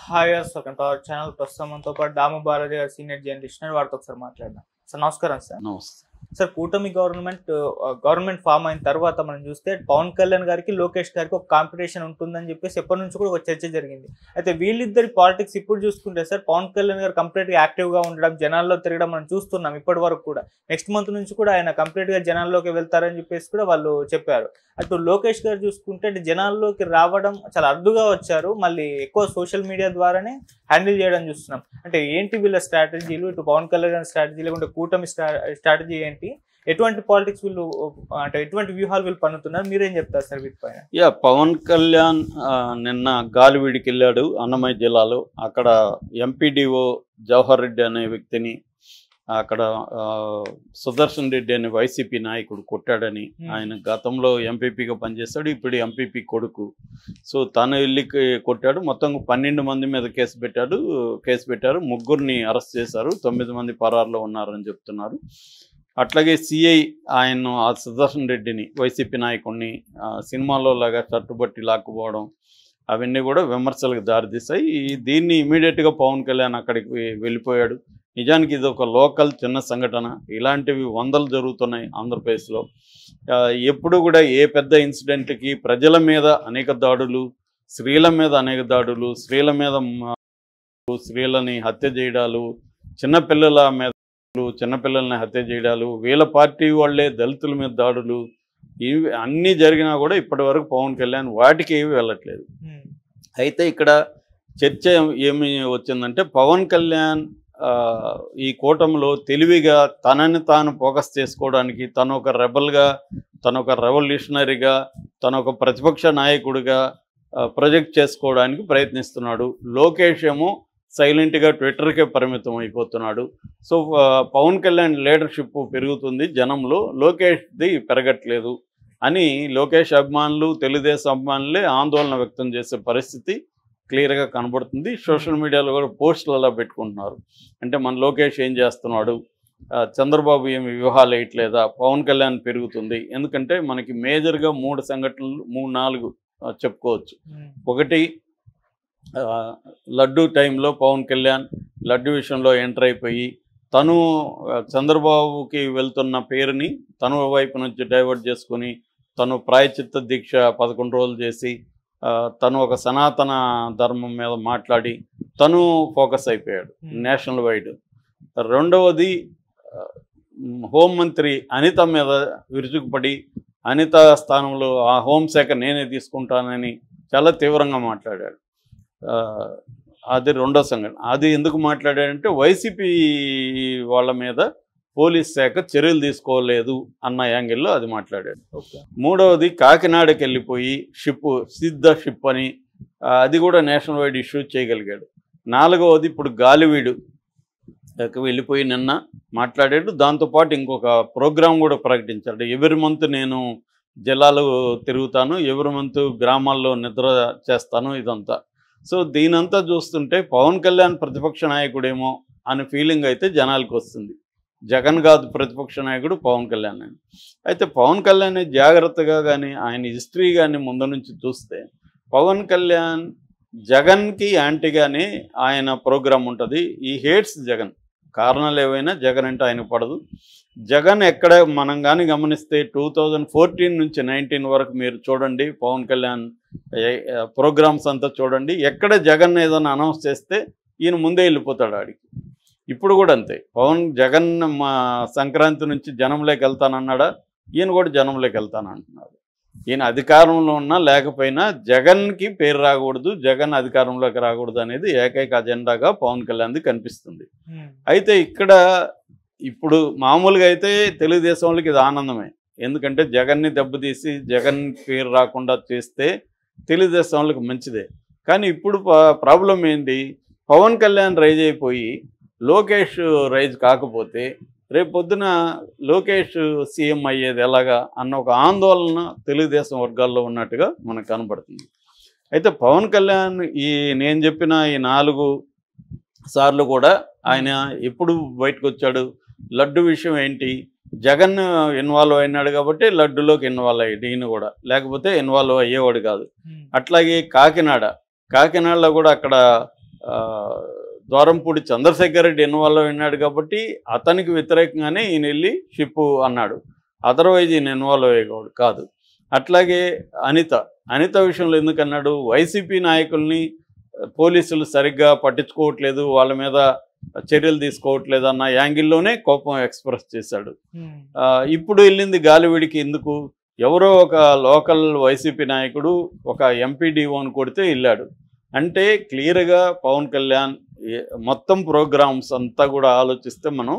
Hi welcome to our channel. ప్రస్తుతం మనతో పాటు దాము బాలాజీ గారు సీనియర్ జర్నలిస్ట్ వారితో ఒకసారి మాట్లాడదాం. సార్ నమస్కారం. నమస్తే. సార్ కూటమి గవర్నమెంట్ ఫామ్ అయిన తర్వాత మనం చూస్తే పవన్ కళ్యాణ్ గారికి లోకేష్ గారికి ఒక కాంపిటీషన్ ఉంటుందని చెప్పేసి ఎప్పటి నుంచి కూడా ఒక చర్చ జరిగింది. అయితే వీళ్ళిద్దరి పాలిటిక్స్ ఇప్పుడు చూసుకుంటే సార్ పవన్ కళ్యాణ్ గారు కంప్లీట్ గా యాక్టివ్ గా ఉండడం, జనాల్లో తిరగడం మనం చూస్తున్నాం ఇప్పటి వరకు కూడా. నెక్స్ట్ మంత్ నుంచి కూడా ఆయన కంప్లీట్ గా జనాల్లోకి వెళ్తారని చెప్పేసి కూడా వాళ్ళు చెప్పారు. అటు లోకేష్ గారు చూసుకుంటే జనాల్లోకి రావడం చాలా అరుదుగా వచ్చారు, మళ్ళీ ఎక్కువ సోషల్ మీడియా ద్వారానే హ్యాండిల్ చేయడం చూస్తున్నాం. అంటే ఏంటి వీళ్ళ స్ట్రాటజీలు, ఇటు పవన్ కళ్యాణ్ స్ట్రాటజీ లేకుంటే కూటమి స్ట్రాటజీ ఏంటి, ఎటువంటి పాలిటిక్స్ వీళ్ళు అంటే ఎటువంటి వ్యూహాలు వీళ్ళు పన్నుతున్నారు, మీరేం చెప్తారు సార్ వీటిపైన? పవన్ కళ్యాణ్ నిన్న గాలివీడికి వెళ్ళాడు అన్నమయ్య జిల్లాలో. అక్కడ ఎంపీడీఓ జవహర్ రెడ్డి అనే వ్యక్తిని, అక్కడ సుదర్శన్ రెడ్డి అనే వైసీపీ నాయకుడు కొట్టాడని, ఆయన గతంలో ఎంపీపీగా పనిచేస్తాడు, ఇప్పుడు ఎంపీపీ కొడుకు. సో తను వెళ్ళి కొట్టాడు. మొత్తం 12 మంది మీద కేసు పెట్టారు. 3 అరెస్ట్ చేశారు, 9 మంది పరారులో ఉన్నారని చెప్తున్నారు. అట్లాగే సిఐ ఆయన ఆ సుదర్శన్ రెడ్డిని, వైసీపీ నాయకుడిని సినిమాలో లాగా చట్టుబట్టి లాక్కుపోవడం, అవన్నీ కూడా విమర్శలకు దారితీస్తాయి. దీన్ని ఇమీడియట్గా పవన్ కళ్యాణ్ అక్కడికి వెళ్ళిపోయాడు. నిజానికి ఇది ఒక లోకల్ చిన్న సంఘటన. ఇలాంటివి వందలు జరుగుతున్నాయి ఆంధ్రప్రదేశ్లో. ఎప్పుడు కూడా ఏ పెద్ద ఇన్సిడెంట్కి ప్రజల మీద అనేక దాడులు, స్త్రీల మీద అనేక దాడులు, స్త్రీలని హత్య చేయడాలు, చిన్నపిల్లల్ని హత్య చేయడాలు, వీళ్ళ పార్టీ వాళ్ళే దళితుల మీద దాడులు, ఇవి అన్నీ జరిగినా కూడా ఇప్పటి వరకు పవన్ కళ్యాణ్ వాటికి ఏమి వెళ్ళట్లేదు. అయితే ఇక్కడ చర్చ ఏమి వచ్చిందంటే, పవన్ కళ్యాణ్ ఈ కూటమిలో తెలివిగా తనని తాను ఫోకస్ చేసుకోవడానికి, తను ఒక రెబల్గా, తను ఒక రెవల్యూషనరీగా, తను ఒక ప్రతిపక్ష నాయకుడిగా ప్రొజెక్ట్ చేసుకోవడానికి ప్రయత్నిస్తున్నాడు. లోకేష్ ఏమో సైలెంట్గా ట్విట్టర్కే పరిమితం అయిపోతున్నాడు. సో పవన్ కళ్యాణ్ లీడర్షిప్ పెరుగుతుంది జనంలో, లోకేష్ది పెరగట్లేదు అని లోకేష్ అభిమానులు, తెలుగుదేశం అభిమానులే ఆందోళన వ్యక్తం చేసే పరిస్థితి క్లియర్గా కనబడుతుంది. సోషల్ మీడియాలో కూడా పోస్టులు అలా పెట్టుకుంటున్నారు. అంటే మన లోకేష్ ఏం చేస్తున్నాడు, చంద్రబాబు ఏమి వ్యూహాలు వేయట్లేదా, పవన్ కళ్యాణ్ పెరుగుతుంది. ఎందుకంటే మనకి మేజర్గా 3 సంఘటనలు 3-4 చెప్పుకోవచ్చు. ఒకటి, లడ్డూ టైంలో పవన్ కళ్యాణ్ లడ్డు విషయంలో ఎంటర్ అయిపోయి తను చంద్రబాబుకి వెళ్తున్న పేరుని తను వైపు నుంచి డైవర్ట్ చేసుకుని, తను ప్రాయచిత్త దీక్ష 11 రోజులు చేసి, తను ఒక సనాతన ధర్మం మీద మాట్లాడి తను ఫోకస్ అయిపోయాడు నేషనల్ వైడ్. రెండవది, హోంమంత్రి అనిత మీద విరుచుకుపడి అనిత స్థానంలో ఆ హోంశాఖ నేనే తీసుకుంటానని చాలా తీవ్రంగా మాట్లాడాడు. అది రెండో సంఘటన. అది ఎందుకు మాట్లాడాడంటే, వైసీపీ వాళ్ళ మీద పోలీస్ శాఖ చర్యలు తీసుకోలేదు అన్న యాంగిల్లో అది మాట్లాడాడు. మూడవది, కాకినాడకి వెళ్ళిపోయి సిద్ధ షిప్ అని, అది కూడా నేషనల్ వైడ్ ఇష్యూ చేయగలిగాడు. నాలుగవది, ఇప్పుడు గాలివీడు వెళ్ళిపోయి నిన్న మాట్లాడాడు. దాంతోపాటు ఇంకొక ప్రోగ్రాం కూడా ప్రకటించాడు. ఎవ్రీ మంత్ నేను జిల్లాలు తిరుగుతాను, ఎవ్రీ మంత్ గ్రామాల్లో నిద్ర చేస్తాను, ఇదంతా. సో దీనంతా చూస్తుంటే పవన్ కళ్యాణ్ ప్రతిపక్ష నాయకుడేమో అనే ఫీలింగ్ అయితే జనాలకు వస్తుంది. జగన్ కాదు ప్రతిపక్ష నాయకుడు, పవన్ కళ్యాణ్ అని. అయితే పవన్ కళ్యాణ్ జాగ్రత్తగా కానీ ఆయన హిస్టరీ కానీ ముందు నుంచి చూస్తే, పవన్ కళ్యాణ్ జగన్కి యాంటీగానే ఆయన ప్రోగ్రాం ఉంటుంది. ఈ హేట్స్ జగన్. కారణాలు ఏవైనా జగన్ అంటే ఆయన పడదు. జగన్ ఎక్కడ మనం కానీ గమనిస్తే 2014 నుంచి 19 వరకు మీరు చూడండి, పవన్ కళ్యాణ్ ప్రోగ్రామ్స్ అంతా చూడండి, ఎక్కడ జగన్ ఏదైనా అనౌన్స్ చేస్తే ఈయన ముందే వెళ్ళిపోతాడు ఆడికి. ఇప్పుడు కూడా అంతే. జగన్ మా సంక్రాంతి నుంచి జనంలోకి వెళ్తానన్నాడా, ఈయన కూడా జనంలోకి వెళ్తానంటున్నాడు. ఈయన అధికారంలో ఉన్నా లేకపోయినా జగన్కి పేరు రాకూడదు, జగన్ అధికారంలోకి రాకూడదు అనేది ఏకైక అజెండాగా పవన్ కళ్యాణ్ది కనిపిస్తుంది. అయితే ఇక్కడ ఇప్పుడు మామూలుగా అయితే తెలుగుదేశం వాళ్ళకి ఇది ఆనందమే. ఎందుకంటే జగన్ని దెబ్బతీసి జగన్ పేరు రాకుండా చేస్తే తెలుగుదేశం వాళ్ళకి మంచిదే. కానీ ఇప్పుడు ప్రాబ్లం ఏంటి, పవన్ కళ్యాణ్ రైజ్ అయిపోయి లోకేష్ రైజ్ కాకపోతే రేపు పొద్దున లోకేష్ సీఎం అయ్యేది ఎలాగా అన్న ఒక ఆందోళన తెలుగుదేశం వర్గాల్లో ఉన్నట్టుగా మనకు కనబడుతుంది. అయితే పవన్ కళ్యాణ్ నేను చెప్పిన ఈ 4 సార్లు కూడా ఆయన ఎప్పుడు బయటకు వచ్చాడు, లడ్డు విషయం ఏంటి, జగన్ ఇన్వాల్వ్ అయినాడు కాబట్టి లడ్డులోకి ఇన్వాల్వ్ అయ్యాడు ఈయన కూడా, లేకపోతే ఇన్వాల్వ్ అయ్యేవాడు కాదు. అట్లాగే కాకినాడలో కూడా అక్కడ ద్వారంపూడి చంద్రశేఖర్ రెడ్డి ఇన్వాల్వ్ అయినాడు కాబట్టి అతనికి వ్యతిరేకంగానే ఈయన వెళ్ళి షిప్పు అన్నాడు. అదర్వైజ్ ఈయన ఇన్వాల్వ్ అయ్యేవాడు కాదు. అట్లాగే అనిత విషయంలో ఎందుకన్నాడు, వైసీపీ నాయకుల్ని పోలీసులు సరిగ్గా పట్టించుకోవట్లేదు, వాళ్ళ మీద చర్యలు తీసుకోవట్లేదు అన్న యాంగిల్లోనే కోపం ఎక్స్ప్రెస్ చేశాడు. ఇప్పుడు వెళ్ళింది గాలివీడికి ఎందుకు, ఎవరో ఒక లోకల్ వైసీపీ నాయకుడు ఒక ఎంపీడీఓని కొడితే వెళ్ళాడు అంటే క్లియర్గా పవన్ కళ్యాణ్ మొత్తం ప్రోగ్రామ్స్ అంతా కూడా ఆలోచిస్తే మనం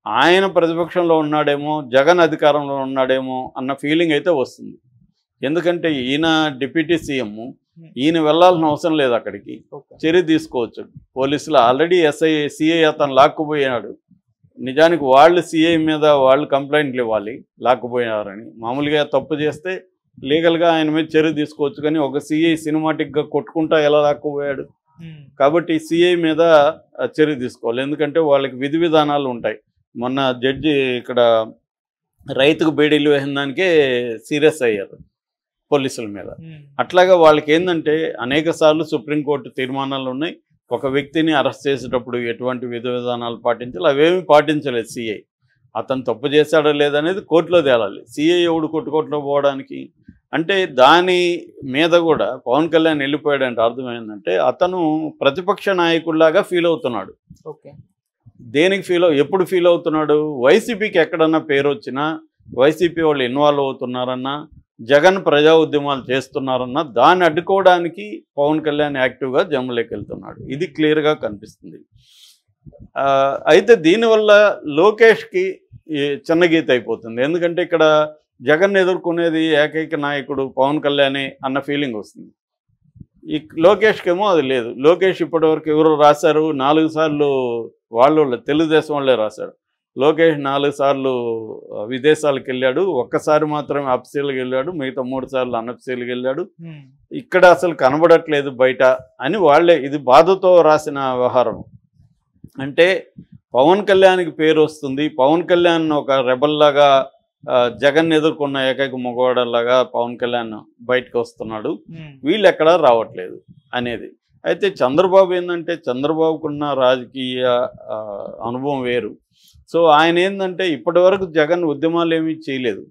ఆయన ప్రతిపక్షంలో ఉన్నాడేమో, జగన్ అధికారంలో ఉన్నాడేమో అన్న ఫీలింగ్ అయితే వస్తుంది. ఎందుకంటే ఈయన డిప్యూటీ సీఎం, ఈయన వెళ్లాల్సిన అవసరం లేదు అక్కడికి, చర్య తీసుకోవచ్చు. పోలీసులు ఆల్రెడీ సిఐ అతను లాక్కుపోయాడు. నిజానికి వాళ్ళు సిఐ మీద వాళ్ళు కంప్లైంట్లు ఇవ్వాలి లాక్కుపోయారని. మామూలుగా తప్పు చేస్తే లీగల్గా ఆయన మీద చర్య తీసుకోవచ్చు, కానీ ఒక సిఐ సినిమాటిక్గా కొట్టుకుంటా ఎలా లాక్కుపోయాడు కాబట్టి సిఐ మీద చర్య తీసుకోవాలి. ఎందుకంటే వాళ్ళకి విధి విధానాలు ఉంటాయి. మొన్న జడ్జి ఇక్కడ రైతుకు బేడీలు వేసిన దానికే సీరియస్ అయ్యారు పోలీసుల మీద. అట్లాగా వాళ్ళకి ఏంటంటే అనేక సార్లు సుప్రీంకోర్టు తీర్మానాలు ఉన్నాయి, ఒక వ్యక్తిని అరెస్ట్ చేసేటప్పుడు ఎటువంటి విధి విధానాలు పాటించాలి, అవేమీ పాటించలేదు సిఐ. అతను తప్పు చేశాడో లేదనేది కోర్టులో తేలాలి. సిఐ ఎవడు కొట్టుకోట్లో పోవడానికి అంటే దాని మీద కూడా పవన్ కళ్యాణ్ వెళ్ళిపోయాడంటే అర్థమైందంటే అతను ప్రతిపక్ష నాయకుడిలాగా ఫీల్ అవుతున్నాడు. దేనికి ఎప్పుడు ఫీల్ అవుతున్నాడు, వైసీపీకి ఎక్కడన్నా పేరు వచ్చినా, వైసీపీ వాళ్ళు ఇన్వాల్వ్ అవుతున్నారన్నా, జగన్ ప్రజా ఉద్యమాలు చేస్తున్నారన్నా దాన్ని అడ్డుకోవడానికి పవన్ కళ్యాణ్ యాక్టివ్గా జమ్మలోకి వెళ్తున్నాడు. ఇది క్లియర్గా కనిపిస్తుంది. అయితే దీనివల్ల లోకేష్కి చిన్న గీత అయిపోతుంది. ఎందుకంటే ఇక్కడ జగన్ ఎదుర్కొనేది ఏకైక నాయకుడు పవన్ కళ్యాణే అన్న ఫీలింగ్ వస్తుంది. ఈ లోకేష్కి ఏమో అది లేదు. లోకేష్ ఇప్పటివరకు ఎవరు రాశారు, 4 సార్లు వాళ్ళు తెలుగుదేశం వాళ్ళే రాశారు. లోకేష్ 4 సార్లు విదేశాలకు వెళ్ళాడు, ఒక్కసారి మాత్రమే అప్సీలకు వెళ్ళాడు, మిగతా 3 సార్లు అనప్సీలకు వెళ్ళాడు. ఇక్కడ అసలు కనబడట్లేదు బయట అని వాళ్ళే, ఇది బాధతో రాసిన వ్యవహారం. అంటే పవన్ కళ్యాణ్కి పేరు వస్తుంది, పవన్ కళ్యాణ్ ఒక రెబల్లాగా జగన్ ఎదుర్కొన్న ఏకైక మగవాడలాగా పవన్ కళ్యాణ్ బయటకు వస్తున్నాడు, వీళ్ళు ఎక్కడా రావట్లేదు అనేది. అయితే చంద్రబాబు ఏంటంటే చంద్రబాబుకున్న రాజకీయ అనుభవం వేరు. సో ఆయన ఏంటంటే ఇప్పటి వరకు జగన్ ఉద్యమాలు ఏమీ చేయలేదు,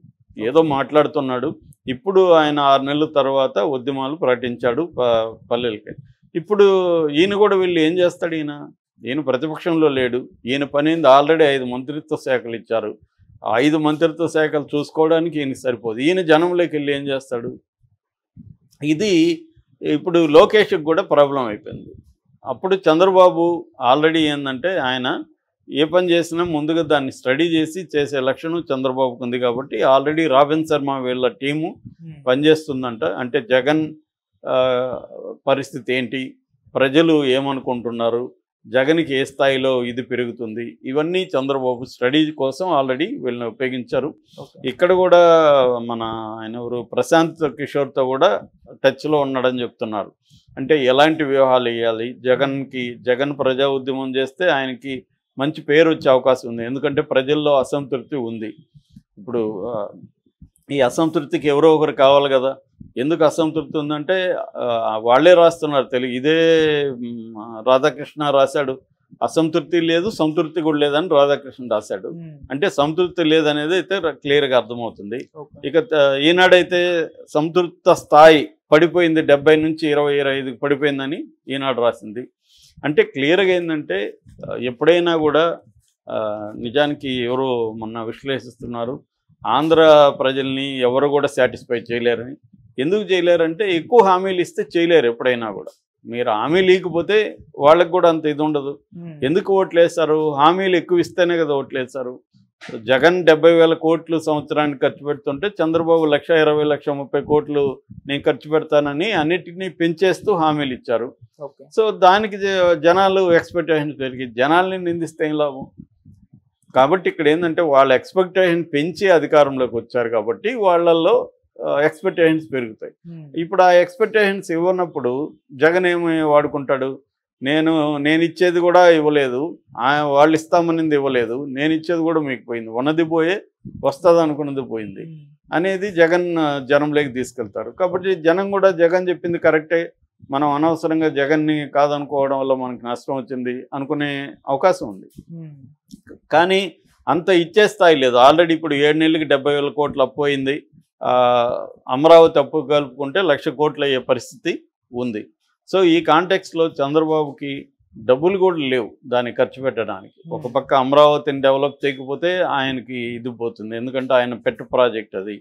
ఏదో మాట్లాడుతున్నాడు. ఇప్పుడు ఆయన 6 నెలల తర్వాత ఉద్యమాలు ప్రకటించాడు పల్లెలకి. ఇప్పుడు ఈయన కూడా వీళ్ళు ఏం చేస్తాడు, ఈయన ప్రతిపక్షంలో లేడు. ఈయన పనింది ఆల్రెడీ 5 మంత్రిత్వ శాఖలు ఇచ్చారు. 5 మంత్రిత్వ శాఖలు చూసుకోవడానికి ఈయన సరిపోదు. ఈయన జనంలోకి వెళ్ళి ఏం చేస్తాడు, ఇది ఇప్పుడు లోకేష్కి కూడా ప్రాబ్లం అయిపోయింది. అప్పుడు చంద్రబాబు ఆల్రెడీ ఏంటంటే ఆయన ఏ పని చేసినా ముందుగా దాన్ని స్టడీ చేసి చేసే లక్షణం చంద్రబాబుకు ఉంది కాబట్టి ఆల్రెడీ రాబిన్ శర్మ వీళ్ళ టీము పనిచేస్తుందంట. అంటే జగన్ పరిస్థితి ఏంటి, ప్రజలు ఏమనుకుంటున్నారు, జగన్కి ఏ స్థాయిలో ఇది పెరుగుతుంది, ఇవన్నీ చంద్రబాబు స్టడీ కోసం ఆల్రెడీ వీళ్ళని ఉపయోగించారు. ఇక్కడ కూడా మన ఆయన ఎవరు ప్రశాంత్ కిషోర్తో కూడా టచ్లో ఉన్నాడని చెప్తున్నారు. అంటే ఎలాంటి వ్యూహాలు వేయాలి, జగన్ ప్రజా ఉద్యమం చేస్తే ఆయనకి మంచి పేరు వచ్చే అవకాశం ఉంది. ఎందుకంటే ప్రజల్లో అసంతృప్తి ఉంది. ఇప్పుడు ఈ అసంతృప్తికి ఎవరో ఒకరు కావాలి కదా. ఎందుకు అసంతృప్తి ఉందంటే వాళ్ళే రాస్తున్నారు తెలుగు. ఇదే రాధాకృష్ణ రాశాడు, అసంతృప్తి లేదు సంతృప్తి కూడా లేదని రాధాకృష్ణ రాశాడు. అంటే సంతృప్తి లేదనేది అయితే క్లియర్గా అర్థమవుతుంది. ఇక ఈనాడైతే సంతృప్త స్థాయి పడిపోయింది, 70 నుంచి 20-25 పడిపోయిందని ఈనాడు రాసింది. అంటే క్లియర్గా ఏంటంటే ఎప్పుడైనా కూడా నిజానికి ఎవరు మొన్న విశ్లేషిస్తున్నారు, ఆంధ్ర ప్రజల్ని ఎవరు కూడా సాటిస్ఫై చేయలేరని. ఎందుకు చేయలేరంటే ఎక్కువ హామీలు ఇస్తే చేయలేరు. ఎప్పుడైనా కూడా మీరు హామీ లేకపోతే వాళ్ళకి కూడా అంత ఇది ఉండదు. ఎందుకు ఓట్లు వేస్తారు, హామీలు ఎక్కువ ఇస్తేనే కదా ఓట్లు వేస్తారు. జగన్ 70,000 కోట్లు సంవత్సరానికి ఖర్చు పెడుతుంటే చంద్రబాబు 1,20,000, 1,30,000 కోట్లు నేను ఖర్చు పెడతానని అన్నిటినీ పెంచేస్తూ హామీలు ఇచ్చారు. సో దానికి జనాలు ఎక్స్పెక్టేషన్ పెరిగి జనాల్ని నిందిస్తే ఏం లాభం. కాబట్టి ఇక్కడ ఏంటంటే వాళ్ళ ఎక్స్పెక్టేషన్ పెంచి అధికారంలోకి వచ్చారు కాబట్టి వాళ్ళల్లో ఎక్స్పెక్టేషన్స్ పెరుగుతాయి. ఇప్పుడు ఆ ఎక్స్పెక్టేషన్స్ ఇవ్వనప్పుడు జగన్ ఏమి వాడుకుంటాడు, నేను ఇచ్చేది కూడా ఇవ్వలేదు, వాళ్ళు ఇస్తామనింది ఇవ్వలేదు, నేను ఇచ్చేది కూడా మీకు పోయింది, ఉన్నది పోయే వస్తుంది అనుకున్నది పోయింది అనేది జగన్ జనంలోకి తీసుకెళ్తారు. కాబట్టి జనం కూడా జగన్ చెప్పింది కరెక్టే, మనం అనవసరంగా జగన్ని కాదనుకోవడం వల్ల మనకి నష్టం వచ్చింది అనుకునే అవకాశం ఉంది. కానీ అంత ఇచ్చే స్థాయి లేదు. ఆల్రెడీ ఇప్పుడు 7 నెలలకి 70,000 కోట్లు అప్పు అయింది. అమరావతి అప్పు కలుపుకుంటే 1,00,000 కోట్లు అయ్యే పరిస్థితి ఉంది. సో ఈ కాంటెక్స్లో చంద్రబాబుకి డబ్బులు కూడా లేవు దాన్ని ఖర్చు పెట్టడానికి. ఒక పక్క అమరావతిని డెవలప్ చేయకపోతే ఆయనకి ఇది పోతుంది, ఎందుకంటే ఆయన పెట్టు ప్రాజెక్ట్ అది.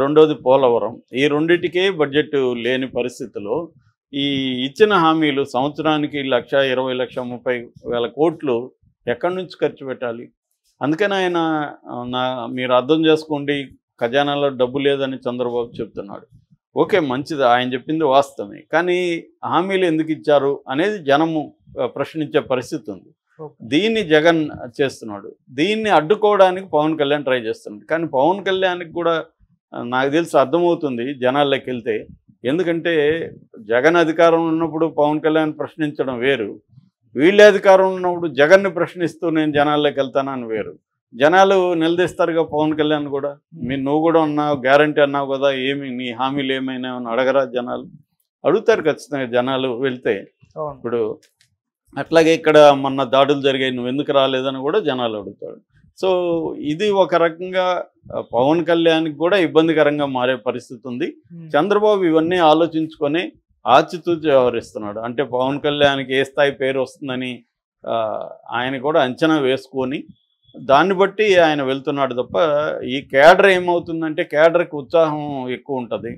రెండోది పోలవరం. ఈ రెండింటికే బడ్జెట్ లేని పరిస్థితిలో ఈ ఇచ్చిన హామీలు సంవత్సరానికి 1,20,000 1,30,000 కోట్లు ఎక్కడి నుంచి ఖర్చు పెట్టాలి? అందుకని ఆయన మీరు అర్థం చేసుకోండి, ఖజానాలో డబ్బు లేదని చంద్రబాబు చెప్తున్నాడు. ఓకే, మంచిది, ఆయన చెప్పింది వాస్తవమే. కానీ హామీలు ఎందుకు ఇచ్చారు అనేది జనము ప్రశ్నించే పరిస్థితి ఉంది. దీన్ని జగన్ చేస్తున్నాడు. దీన్ని అడ్డుకోవడానికి పవన్ కళ్యాణ్ ట్రై చేస్తున్నాడు. కానీ పవన్ కళ్యాణ్కి కూడా నాకు తెలిసి అర్థమవుతుంది జనాల్లోకి వెళ్తే. ఎందుకంటే జగన్ అధికారం ఉన్నప్పుడు పవన్ కళ్యాణ్ ప్రశ్నించడం వేరు, వీళ్ళే అధికారం ఉన్నప్పుడు జగన్ని ప్రశ్నిస్తూ నేను జనాల్లోకి వెళ్తానని వేరు. జనాలు నిలదీస్తారుగా పవన్ కళ్యాణ్ కూడా. నువ్వు కూడా ఉన్నావు, గ్యారంటీ అన్నావు కదా, ఏమి నీ హామీలు ఏమైనా అడగరా? జనాలు అడుగుతారు ఖచ్చితంగా జనాలు వెళ్తే. ఇప్పుడు అట్లాగే ఇక్కడ మొన్న దాడులు జరిగాయి, నువ్వు ఎందుకు రాలేదని కూడా జనాలు అడుగుతాడు. సో ఇది ఒక రకంగా పవన్ కళ్యాణ్కి కూడా ఇబ్బందికరంగా మారే పరిస్థితి ఉంది. చంద్రబాబు ఇవన్నీ ఆలోచించుకొని ఆచితూచి వ్యవహరిస్తున్నాడు. అంటే పవన్ కళ్యాణ్కి ఏ స్థాయి పేరు వస్తుందని ఆయన కూడా అంచనా వేసుకొని దాన్ని బట్టి ఆయన వెళ్తున్నాడు తప్ప, ఈ కేడర్ ఏమవుతుందంటే కేడర్కి ఉత్సాహం ఎక్కువ ఉంటుంది,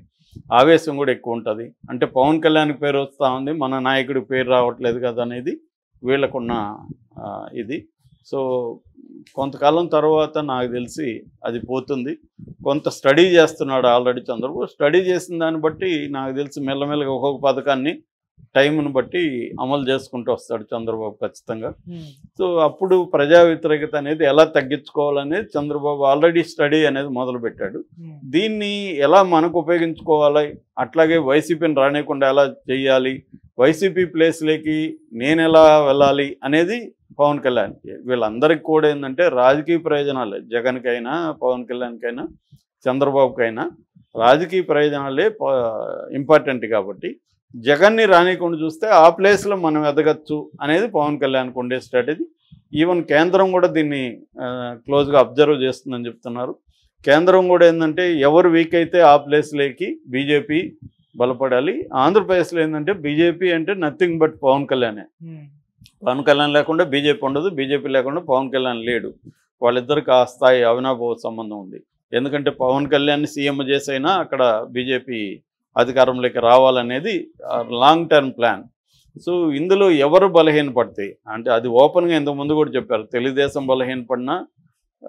ఆవేశం కూడా ఎక్కువ ఉంటుంది. అంటే పవన్ కళ్యాణ్కి పేరు వస్తూ ఉంది, మన నాయకుడికి పేరు రావట్లేదు కదా అనేది వీళ్ళకున్న ఇది. సో కొంతకాలం తర్వాత నాకు తెలిసి అది పోతుంది. కొంత స్టడీ చేస్తున్నాడు ఆల్రెడీ చంద్రబాబు. స్టడీ చేసిన దాన్ని బట్టి నాకు తెలిసి మెల్లమెల్లగా ఒక్కొక్క పథకాన్ని టైంను బట్టి అమలు చేసుకుంటూ వస్తాడు చంద్రబాబు ఖచ్చితంగా. సో అప్పుడు ప్రజా వ్యతిరేకత అనేది ఎలా తగ్గించుకోవాలనేది చంద్రబాబు ఆల్రెడీ స్టడీ అనేది మొదలుపెట్టాడు. దీన్ని ఎలా మనకు ఉపయోగించుకోవాలి, అట్లాగే వైసీపీని రానియకుండా ఎలా చేయాలి, వైసీపీ ప్లేస్లోకి నేను ఎలా వెళ్ళాలి అనేది పవన్ కళ్యాణ్కి. వీళ్ళందరికీ కూడా ఏంటంటే రాజకీయ ప్రయోజనాలే, జగన్కైనా పవన్ కళ్యాణ్కైనా చంద్రబాబుకైనా రాజకీయ ప్రయోజనాలే ఇంపార్టెంట్. కాబట్టి జగన్ని రానియకుండా చూస్తే ఆ ప్లేస్లో మనం ఎదగచ్చు అనేది పవన్ కళ్యాణ్కి ఉండే స్ట్రాటజీ. ఈవెన్ కేంద్రం కూడా దీన్ని క్లోజ్గా అబ్జర్వ్ చేస్తుందని చెప్తున్నారు. కేంద్రం కూడా ఏంటంటే ఎవరు వీక్ అయితే ఆ ప్లేస్లోకి బీజేపీ బలపడాలి. ఆంధ్రప్రదేశ్లో ఏంటంటే బీజేపీ అంటే నథింగ్ బట్ పవన్ కళ్యాణే. పవన్ కళ్యాణ్ లేకుండా బీజేపీ ఉండదు, బీజేపీ లేకుండా పవన్ కళ్యాణ్ లేడు. వాళ్ళిద్దరికి ఆ స్థాయి అవినాభావ సంబంధం ఉంది. ఎందుకంటే పవన్ కళ్యాణ్ని సీఎం చేసైనా అక్కడ బీజేపీ అధికారంలోకి రావాలనేది లాంగ్ టర్మ్ ప్లాన్. సో ఇందులో ఎవరు బలహీనపడతాయి అంటే అది ఓపెన్గా ఇంతకుముందు కూడా చెప్పారు. తెలుగుదేశం బలహీనపడినా